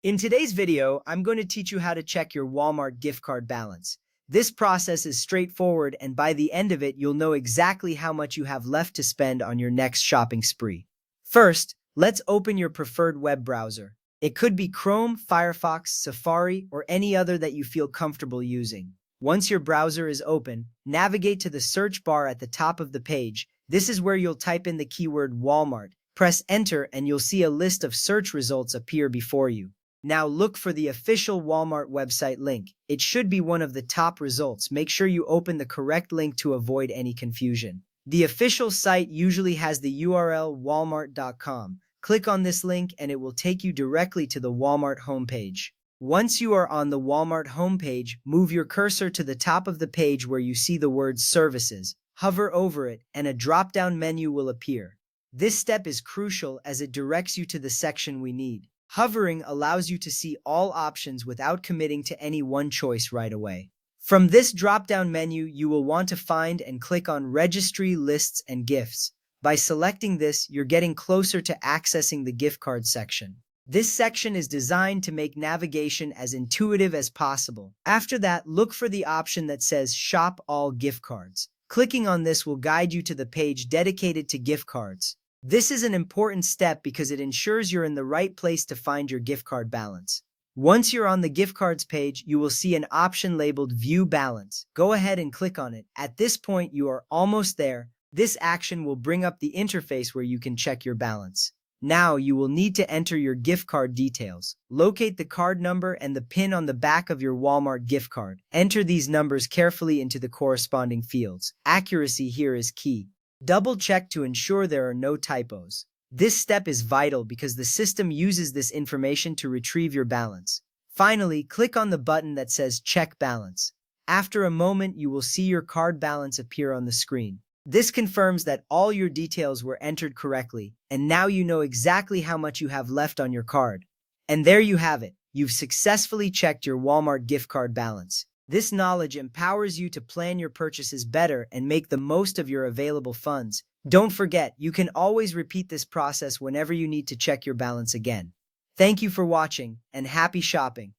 In today's video, I'm going to teach you how to check your Walmart gift card balance. This process is straightforward, and by the end of it, you'll know exactly how much you have left to spend on your next shopping spree. First, let's open your preferred web browser. It could be Chrome, Firefox, Safari, or any other that you feel comfortable using. Once your browser is open, navigate to the search bar at the top of the page. This is where you'll type in the keyword Walmart. Press enter and you'll see a list of search results appear before you. Now look for the official Walmart website link. It should be one of the top results. Make sure you open the correct link to avoid any confusion. The official site usually has the URL walmart.com. Click on this link and it will take you directly to the Walmart homepage. Once you are on the Walmart homepage, move your cursor to the top of the page where you see the word Services. Hover over it and a drop-down menu will appear. This step is crucial as it directs you to the section we need. Hovering allows you to see all options without committing to any one choice right away. From this drop-down menu, you will want to find and click on Registry, Lists, and Gifts. By selecting this, you're getting closer to accessing the gift card section. This section is designed to make navigation as intuitive as possible. After that, look for the option that says Shop All Gift Cards. Clicking on this will guide you to the page dedicated to gift cards. This is an important step because it ensures you're in the right place to find your gift card balance. Once you're on the gift cards page, you will see an option labeled View Balance. Go ahead and click on it. At this point, you are almost there. This action will bring up the interface where you can check your balance. Now, you will need to enter your gift card details. Locate the card number and the PIN on the back of your Walmart gift card. Enter these numbers carefully into the corresponding fields. Accuracy here is key. Double check to ensure there are no typos. This step is vital because the system uses this information to retrieve your balance. Finally, click on the button that says Check Balance. After a moment, you will see your card balance appear on the screen. This confirms that all your details were entered correctly, and now you know exactly how much you have left on your card. And there you have it. You've successfully checked your Walmart gift card balance. This knowledge empowers you to plan your purchases better and make the most of your available funds. Don't forget, you can always repeat this process whenever you need to check your balance again. Thank you for watching, and happy shopping.